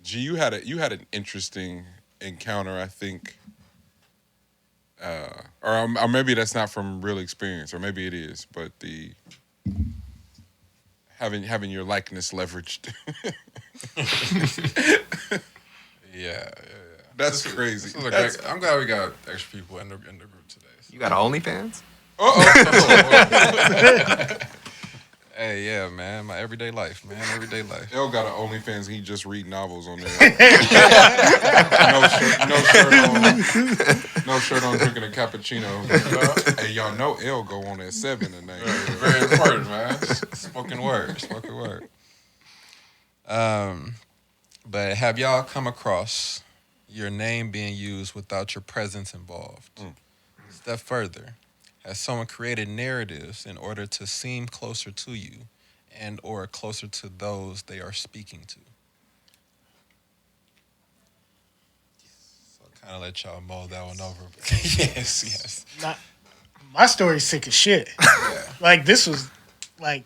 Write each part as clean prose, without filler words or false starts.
G, you had an interesting encounter, I think, or maybe that's not from real experience, or maybe it is, but the having your likeness leveraged. Yeah. That's crazy. This is a That's, great. I'm glad we got extra people in the group today. So. You got OnlyFans? Hey, yeah, man. My everyday life, man. Everyday life. L got an OnlyFans. He just read novels on there. No shirt on, drinking a cappuccino. Hey, y'all know L go on at 7 tonight. Very important, man. Spoken word. Spoken word. But have y'all come across your name being used without your presence involved? Step further. Has someone created narratives in order to seem closer to you and or closer to those they are speaking to? So I'll kind of let y'all mull that one over. Yes. Not, my story's sick as shit. Yeah. Like, this was like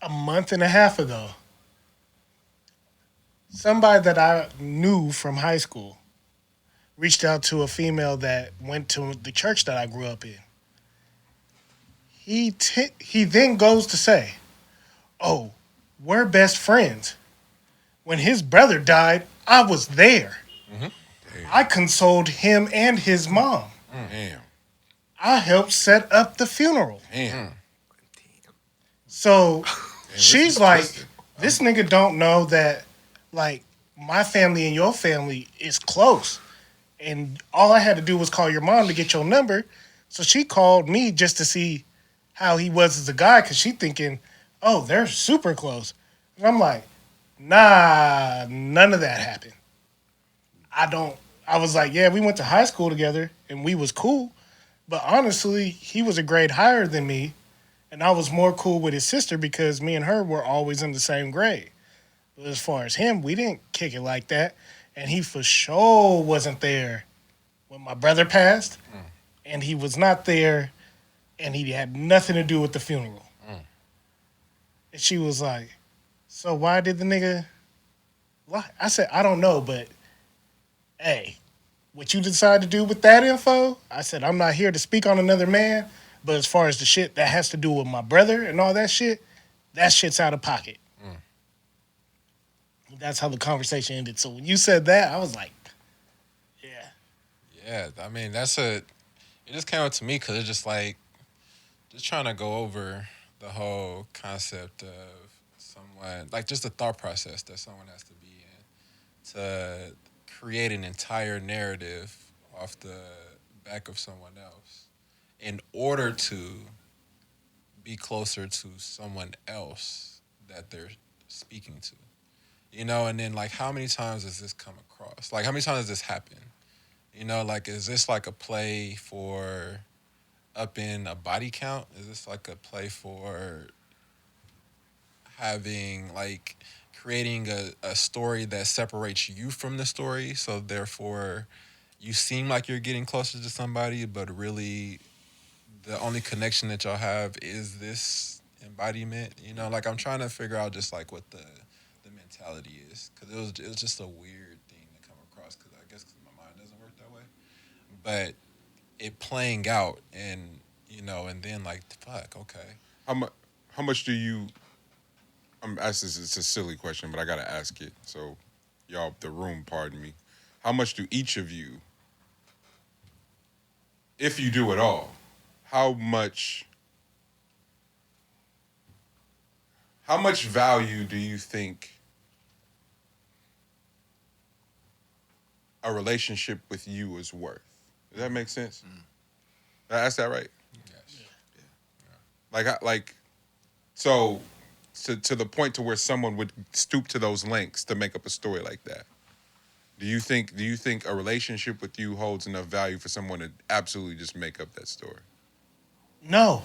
a month and a half ago. Somebody that I knew from high school reached out to a female that went to the church that I grew up in. He then goes to say, "Oh, we're best friends. When his brother died, I was there. I consoled him and his mom. Damn. I helped set up the funeral." Damn. So she's like, twisted. "This nigga don't know that, like, my family and your family is close. And all I had to do was call your mom to get your number." So she called me just to see how he was as a guy, because she thinking, oh, they're super close. And I'm like, nah, none of that happened. I was like, yeah, we went to high school together and we was cool. But honestly, he was a grade higher than me. And I was more cool with his sister because me and her were always in the same grade. But as far as him, we didn't kick it like that. And he for sure wasn't there when my brother passed. And he was not there, and he had nothing to do with the funeral. And she was like, so why did the nigga lie? I said, I don't know, but hey, what you decide to do with that info, I said, I'm not here to speak on another man, but as far as the shit that has to do with my brother and all that shit's out of pocket. That's how the conversation ended. So when you said that, I was like, yeah. Yeah, I mean, it just came up to me because it's just like, just trying to go over the whole concept of someone, like just the thought process that someone has to be in to create an entire narrative off the back of someone else in order to be closer to someone else that they're speaking to. You know, and then like how many times does this come across? Like how many times does this happen? You know, like is this like a play for up in a body count? Is this like a play for having like creating a story that separates you from the story, so therefore you seem like you're getting closer to somebody, but really the only connection that y'all have is this embodiment? You know, like I'm trying to figure out just like what the mentality is, because it was just a weird thing to come across, because I guess 'cause my mind doesn't work that way, but it playing out, and you know, and then like fuck, okay. How much do you? I'm asking. It's a silly question, but I gotta ask it. So, y'all, the room, pardon me. How much do each of you, if you do at all, how much? How much value do you think a relationship with you is worth? Does that make sense? Did I ask that right? Yes. Like, so to the point to where someone would stoop to those lengths to make up a story like that. Do you think a relationship with you holds enough value for someone to absolutely just make up that story? No.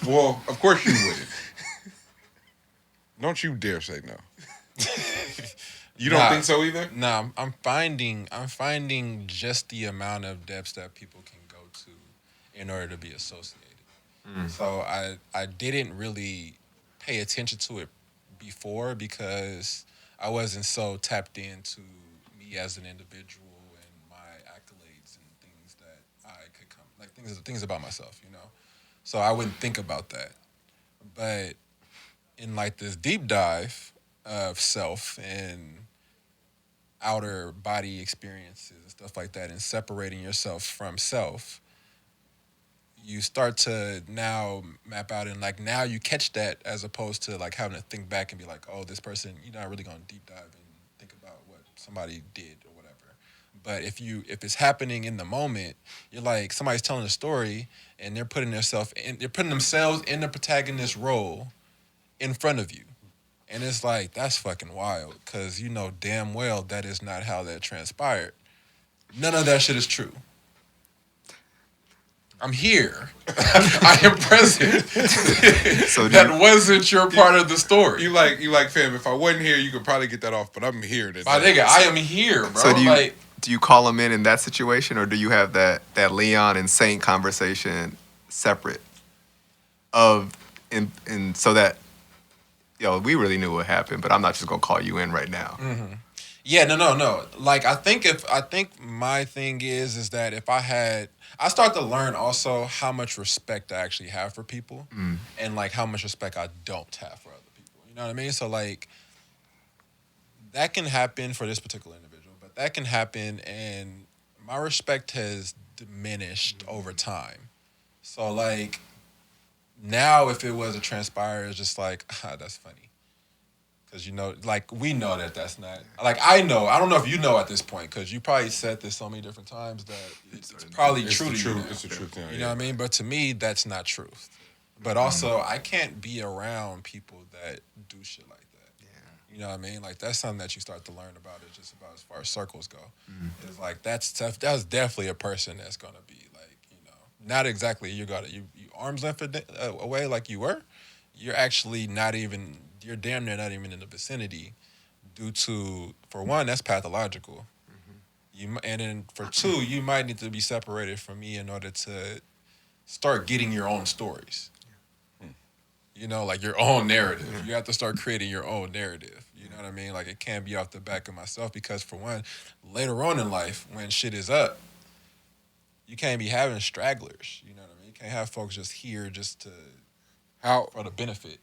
Well, of course you wouldn't. Don't you dare say no. You don't think so either? Nah, I'm finding just the amount of depths that people can go to in order to be associated. So I didn't really pay attention to it before because I wasn't so tapped into me as an individual and my accolades and things that I could come, like things about myself, you know. So I wouldn't think about that. But in like this deep dive of self and outer body experiences and stuff like that, and separating yourself from self, you start to now map out, and like now you catch that, as opposed to like having to think back and be like, oh, this person, you're not really going to deep dive and think about what somebody did or whatever. But if it's happening in the moment, you're like, somebody's telling a story and they're putting themselves in the protagonist role in front of you. And it's like, that's fucking wild, because you know damn well that is not how that transpired. None of that shit is true. I'm here. I am present. So that wasn't your part of the story. You like, fam, if I wasn't here, you could probably get that off, but I'm here today. My nigga, I am here, bro. So do you call him in that situation, or do you have that Leon and Saint conversation separate so that, we really knew what happened, but I'm not just gonna call you in right now. Mm-hmm. Yeah, no. Like, I think my thing is that if I start to learn also how much respect I actually have for people, and like how much respect I don't have for other people. You know what I mean? So like, that can happen for this particular individual, but that can happen, and my respect has diminished over time. So like, now if it was to transpire, it's just like, that's funny. Because, like, we know that that's not... Like, I know. I don't know if you know at this point, because you probably said this so many different times that it's probably true to you now. It's the truth. You know what I mean? But to me, that's not truth. But also, I can't be around people that do shit like that. Yeah. You know what I mean? Like, that's something that you start to learn about. It's just about as far as circles go. It's like, that's definitely a person that's going to be, like, not exactly you arm's length away like you were. You're actually not even... You're damn near not even in the vicinity, due to, for one, that's pathological. And then for two, you might need to be separated from me in order to start getting your own stories. Like your own narrative. You have to start creating your own narrative. You know what I mean? Like, it can't be off the back of myself, because for one, later on in life, when shit is up, you can't be having stragglers. You know what I mean? You can't have folks just here just for the benefit.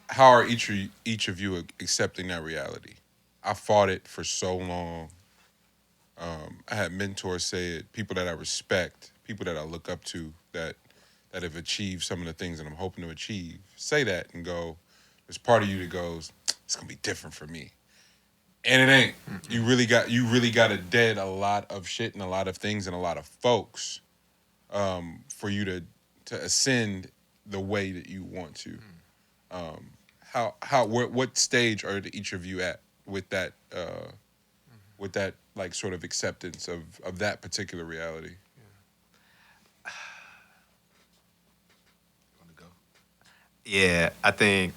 How are each of you accepting that reality? I fought it for so long. I had mentors say it, people that I respect, people that I look up to, that have achieved some of the things that I'm hoping to achieve, say that and go, there's part of you that goes, it's gonna be different for me. And it ain't. You really got to dead a lot of shit and a lot of things and a lot of folks for you to ascend the way that you want to. What stage are each of you at with that like sort of acceptance of that particular reality? Yeah, I think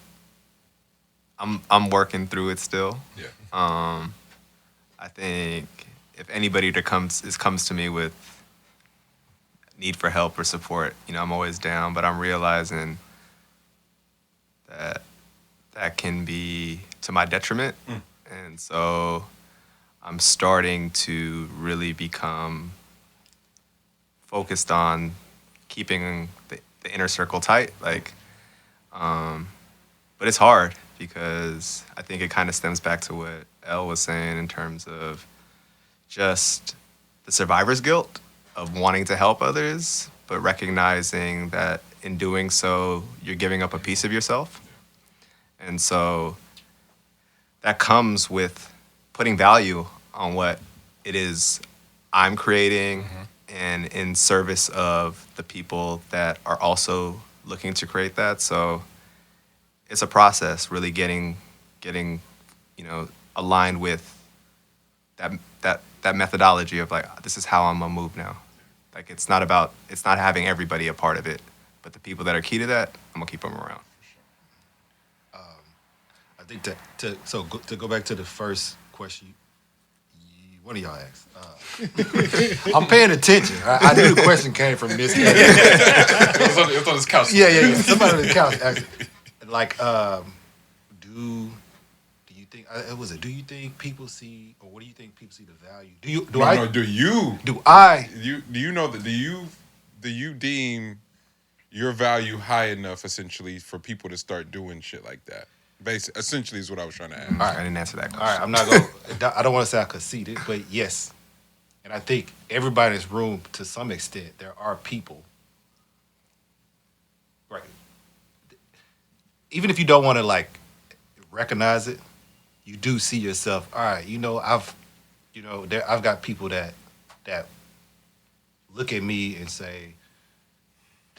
I'm working through it still. Yeah. I think if anybody that comes to me with need for help or support, I'm always down, but I'm realizing that can be to my detriment. And so I'm starting to really become focused on keeping the inner circle tight. But it's hard, because I think it kind of stems back to what Elle was saying in terms of just the survivor's guilt of wanting to help others, but recognizing that in doing so, you're giving up a piece of yourself. And so that comes with putting value on what it is I'm creating, and in service of the people that are also looking to create that. So it's a process, really getting aligned with that methodology of like, this is how I'm gonna move now. Like, it's not having everybody a part of it, but the people that are key to that, I'm gonna keep them around. I think to go back to the first question, one of y'all asked. I'm paying attention. I knew the question came from this. It was on his couch. Yeah. Somebody on the couch asked, like, do you you think? Do you think people see, or what do you think people see the value? Do you? Do No, I? no, do you? Do I? Do you know that? Do you deem your value high enough, essentially, for people to start doing shit like that? Essentially, is what I was trying to ask. All right, I didn't answer that All question. right, I'm not going. I don't want to say I conceded, but yes, and I think everybody in this room, to some extent, there are people. Right. Even if you don't want to like recognize it, you do see yourself. All right, I've got people that look at me and say,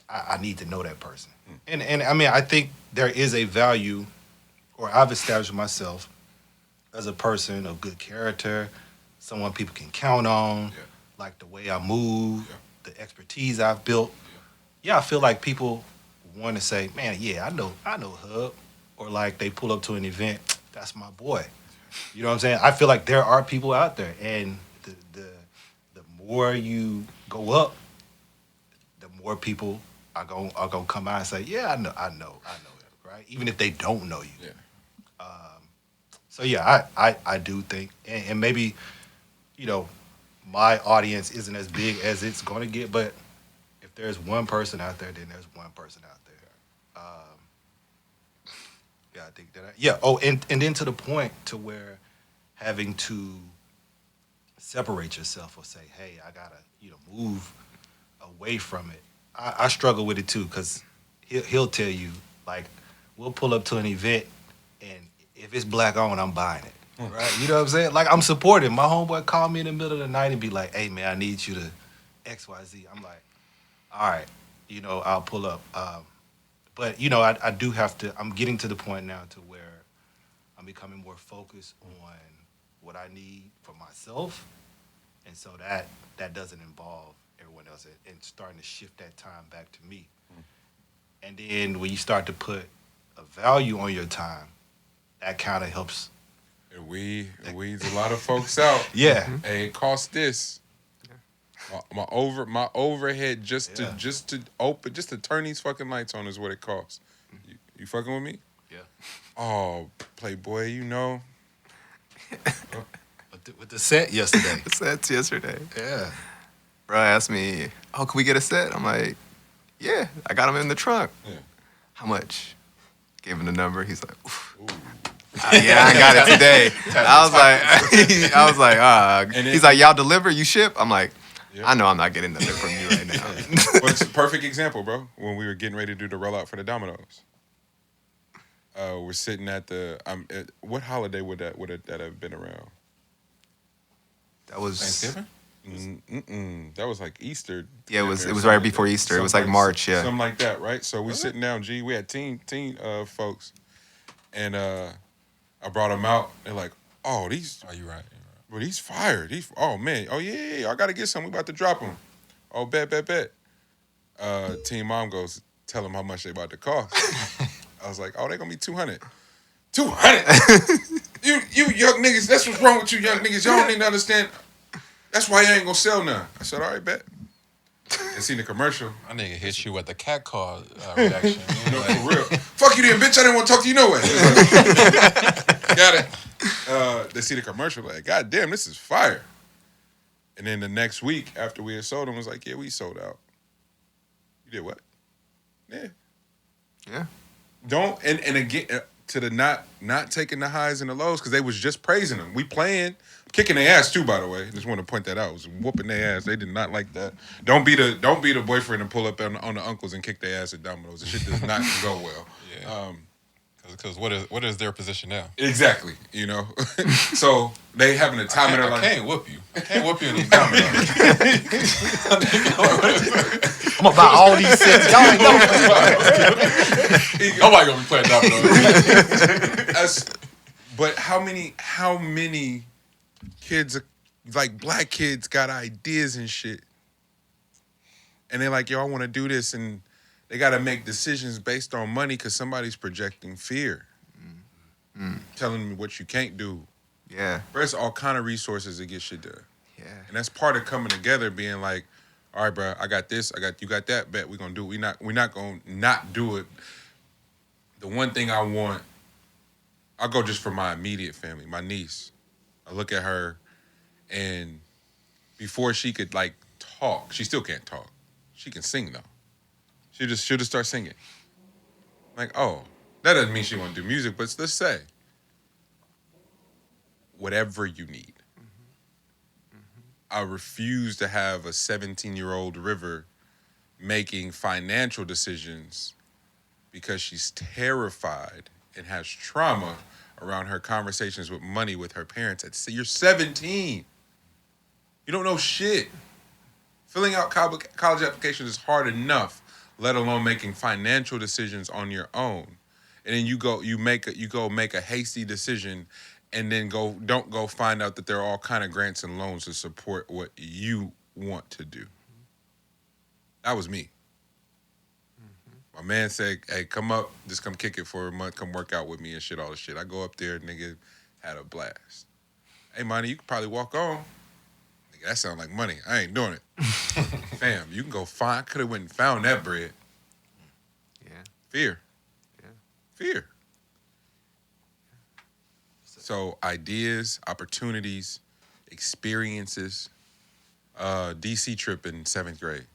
I need to know that person. And I mean, I think there is a value, or I've established myself as a person of good character, someone people can count on, like the way I move, the expertise I've built. Yeah, I feel like people want to say, man, yeah, I know Hub. Or like they pull up to an event, that's my boy. You know what I'm saying? I feel like there are people out there, and the more you go up, the more people are gonna come out and say, yeah, I know him, right? Even if they don't know you. Yeah. So yeah, I do think, and maybe, my audience isn't as big as it's gonna get, but if there's one person out there, then there's one person out there. Yeah, I think that. Oh, and then to the point to where having to separate yourself or say, hey, I gotta move away from it. I struggle with it too, because he'll tell you, like, we'll pull up to an event, and if it's black on, I'm buying it. Right? You know what I'm saying? Like, I'm supporting. My homeboy called me in the middle of the night and be like, hey man, I need you to XYZ. I'm like, all right, I'll pull up. But I do have to. I'm getting to the point now to where I'm becoming more focused on what I need for myself, and so that doesn't involve everyone else, and starting to shift that time back to me. And then when you start to put a value on your time, that kind of helps. It weeds a lot of folks out. Yeah. Hey, it costs this. My overhead just to turn these fucking lights on is what it costs. You fucking with me? Yeah. Oh, Playboy, With the set yesterday. The sets yesterday. Yeah. Bro asked me, oh, can we get a set? I'm like, yeah, I got them in the trunk. Yeah. How much? Gave him the number. He's like, oof. Yeah, I got it today. I was like, he's like, y'all deliver, you ship? I'm like, I know I'm not getting nothing from you right now. Well, it's a perfect example, bro. When we were getting ready to do the rollout for the Dominos, we're sitting at the. What holiday would that have been around? That was Thanksgiving. That was like Easter. Yeah, it was right before Easter. It was like March. Yeah, something like that, right? So we sitting down. We had teen folks, and I brought them out. They're like, oh, these. Oh, you're right. But he's fired. Oh man. Oh yeah. I gotta get some. We about to drop him. Oh, bet. Team mom goes, tell him how much they about to cost. I was like, oh, they gonna be 200. 200. You young niggas. That's what's wrong with you young niggas. Y'all don't need to understand. That's why you ain't gonna sell none. I said, all right, bet. I seen the commercial. I nigga hit you with the cat call reaction. No, for real. Fuck you then, bitch. I didn't want to talk to you no way. Got it. They see the commercial, like, God damn, this is fire. And then the next week, after we had sold them, was like, yeah, we sold out. You did what? Yeah. Yeah. Don't, and again, to the not taking the highs and the lows, because they was just praising them. We playing, kicking their ass too, by the way. Just want to point that out. It was whooping their ass. They did not like that. Don't be the boyfriend and pull up on the uncles and kick their ass at Domino's. The shit does not go well. Yeah. Because what is their position now? Exactly, So they having a time in their life. I can't whoop you. I can't whoop you in these Domino's. I'm gonna buy all these sets. Y'all ain't know. Nobody gonna be playing Domino's. But how many kids, like black kids, got ideas and shit, and they're like, yo, I want to do this, and they got to make decisions based on money because somebody's projecting fear, telling me what you can't do. Yeah. There's all kind of resources to get shit done. Yeah. And that's part of coming together, being like, all right, bro, I got this, you got that, bet we're gonna do it. We're not gonna not do it. The one thing I want I'll go just for my immediate family, my niece. I look at her, and before she could like talk, she still can't talk. She can sing though. She'll just start singing. Like, oh, that doesn't mean she won't do music, but let's say whatever you need. I refuse to have a 17-year-old River making financial decisions because she's terrified and has trauma around her conversations with money with her parents. You're 17. You don't know shit. Filling out college applications is hard enough, let alone making financial decisions on your own. And then you make a hasty decision, and then don't go find out that there are all kind of grants and loans to support what you want to do. That was me. My man said, hey, come up, just come kick it for a month, come work out with me and shit, all the shit. I go up there, nigga, had a blast. Hey, Monty, you could probably walk on. Nigga, that sound like money. I ain't doing it. Fam, you can go find, could have went and found that bread. Yeah. Fear. Yeah. Fear. So ideas, opportunities, experiences. DC trip in 7th grade.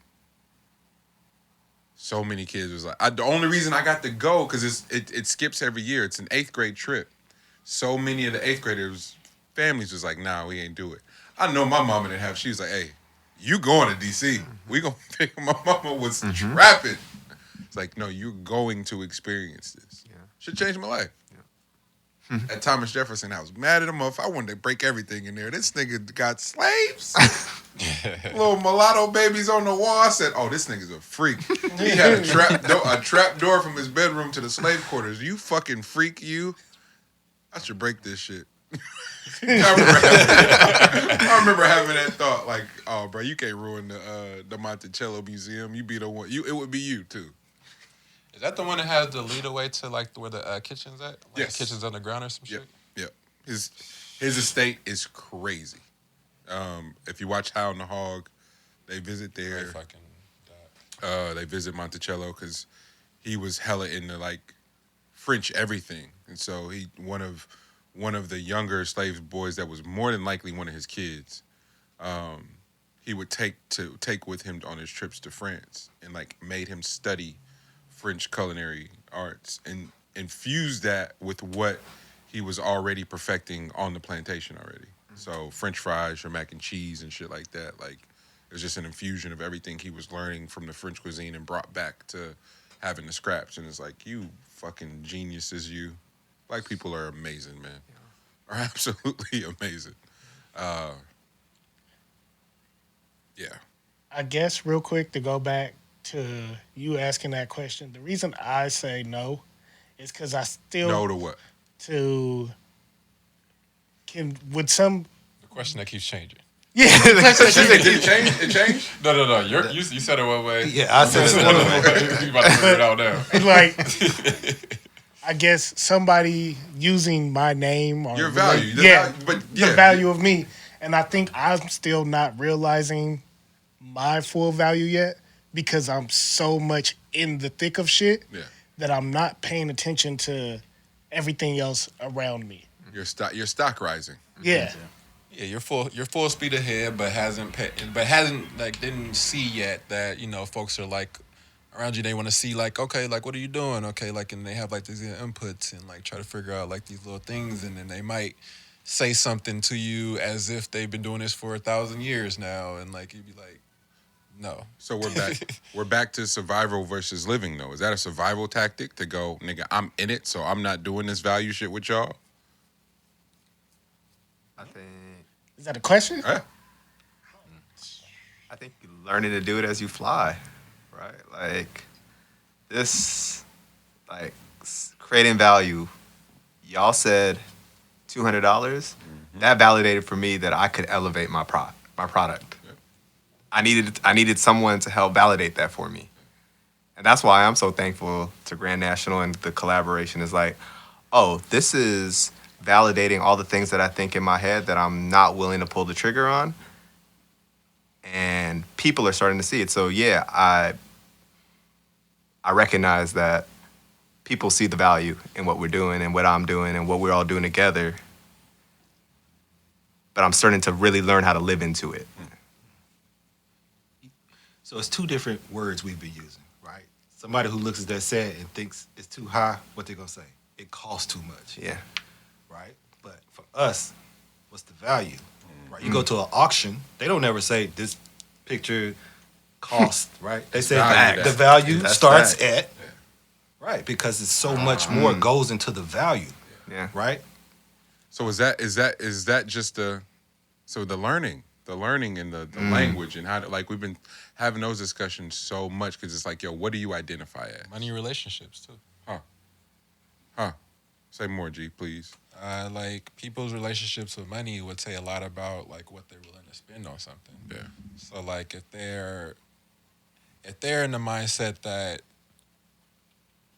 So many kids was like, the only reason I got to go, because it skips every year. It's an 8th grade trip. So many of the 8th graders, families was like, nah, we ain't do it. I know my mama didn't have, she was like, hey, you going to DC. We gonna pick, my mama was trapping. It's like, no, you're going to experience this. Yeah. Should change my life. At Thomas Jefferson, I was mad at him. I wanted to break everything in there. This nigga got slaves. Little mulatto babies on the wall. I said, oh, this nigga's a freak. He had a trap door from his bedroom to the slave quarters. You fucking freak, you. I should break this shit. I remember having that thought, like, oh, bro, you can't ruin the Monticello Museum. You be the one. It would be you, too. Is that the one that has the lead away to like where the kitchen's at? Like Yes. The kitchen's underground or some shit? Yep. His estate is crazy. If you watch Hound the Hog, they visit there. Very fucking dope. They visit Monticello because he was hella into like French everything, and so he one of the younger slave boys that was more than likely one of his kids. He would take with him on his trips to France, and like made him study French culinary arts and infuse that with what he was already perfecting on the plantation already. So French fries or mac and cheese and shit like that. Like it was just an infusion of everything he was learning from the French cuisine and brought back to having the scraps. And it's like, you fucking geniuses, you. Black people are amazing, man. Are absolutely amazing. Yeah. I guess real quick to go back to you asking that question, the reason I say no is because I still No to what? Would some The question that keeps changing. yeah Did it change? It changed? No. You said it one way. Yeah, I said it another way. You about to figure it out now. like I guess somebody using my name or Your value. the value of me, and I think I'm still not realizing my full value yet because I'm so much in the thick of shit that I'm not paying attention to everything else around me. Your stock rising. Yeah. Yeah, you're full speed ahead, but didn't see yet that folks are like around you. They want to see like, okay, like what are you doing? Okay, like, and they have like these inputs and like try to figure out like these little things, and then they might say something to you as if they've been doing this for 1,000 years now, and like you'd be like, no. So we're back. We're back to survival versus living, though. Is that a survival tactic to go, nigga? I'm in it, so I'm not doing this value shit with y'all. I think Is that a question? I think learning to do it as you fly, right? Like this, like creating value. Y'all said $200. That validated for me that I could elevate my product. Yep. I needed someone to help validate that for me, and that's why I'm so thankful to Grand National and the collaboration. Is like, oh, this is validating all the things that I think in my head that I'm not willing to pull the trigger on. And people are starting to see it. So yeah, I recognize that people see the value in what we're doing and what I'm doing and what we're all doing together. But I'm starting to really learn how to live into it. So it's two different words we've been using, right? Somebody who looks at that set and thinks it's too high, what they gonna say? It costs too much. Yeah. Right? But for us, what's the value? Right? You go to an auction, they don't ever say this picture cost, right? They say Value. the value That's starts fact. at, right? Because it's so much more goes into the value, Yeah. right? So is that just the learning and the language and how to, like we've been having those discussions so much because it's like, yo, what do you identify as? Money relationships too. Say more, G, please. Like people's relationships with money would say a lot about like what they're willing to spend on something. Yeah. So like if they're in the mindset that,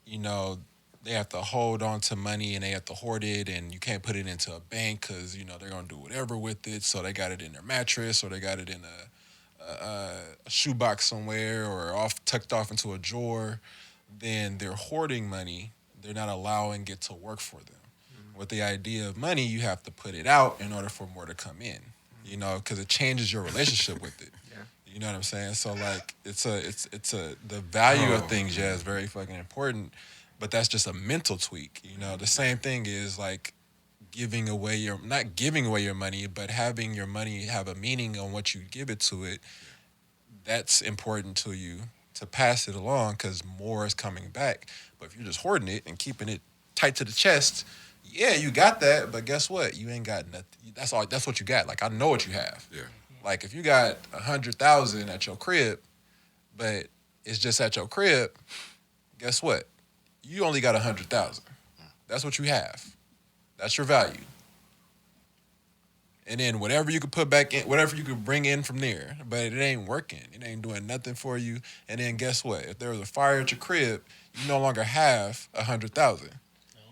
you know, they have to hold on to money and they have to hoard it and you can't put it into a bank because, you know, they're going to do whatever with it. So they got it in their mattress or they got it in a shoebox somewhere or tucked off into a drawer. Then they're hoarding money. They're not allowing it to work for them. With the idea of money, you have to put it out in order for more to come in, you know, because it changes your relationship with it. Yeah. You know what I'm saying? So like the value of things, yeah, is very fucking important, but that's just a mental tweak. You know, the same thing is like not giving away your money, but having your money have a meaning on what you give it to it. That's important to you to pass it along because more is coming back. But if you're just hoarding it and keeping it tight to the chest, yeah, you got that, but guess what? You ain't got nothing. That's all. That's what you got. Like I know what you have. Yeah. Like if you got 100,000 at your crib, but it's just at your crib, guess what? You only got 100,000. That's what you have. That's your value. And then whatever you could put back in, whatever you could bring in from there, but it ain't working. It ain't doing nothing for you. And then guess what? If there was a fire at your crib, you no longer have 100,000.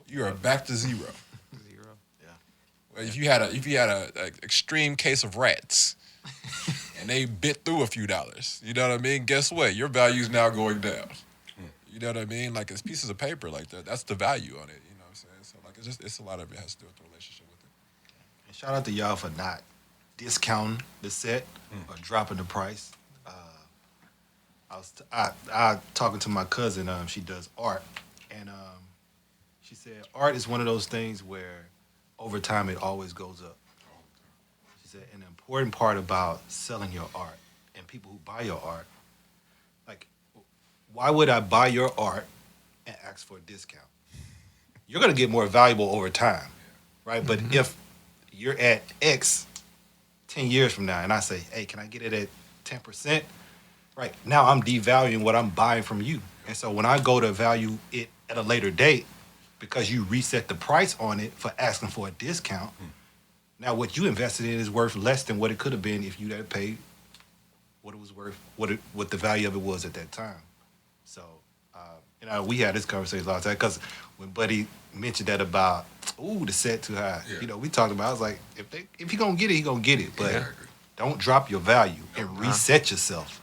You are back to zero. Zero. Well, if you had a extreme case of rats, and they bit through a few dollars, you know what I mean? Guess what? Your value is now going down. You know what I mean? Like it's pieces of paper like that. That's the value on it. You know what I'm saying? So like it's a lot of it has to do with the relationship with it. And shout out to y'all for not discounting the set or dropping the price. I talking to my cousin. She does art, and she said art is one of those things where over time it always goes up. She said an important part about selling your art and people who buy your art, like, why would I buy your art and ask for a discount? You're gonna get more valuable over time, right? But if you're at X 10 years from now and I say, hey, can I get it at 10%? Right, now I'm devaluing what I'm buying from you. And so when I go to value it at a later date, because you reset the price on it for asking for a discount, now what you invested in is worth less than what it could have been if you had paid what it was worth, what the value of it was at that time. So, you know, we had this conversation a lot of time because when Buddy mentioned that about, the set too high, you know, we talked about, I was like, if he gonna get it, he gonna get it. But don't drop your value and reset yourself.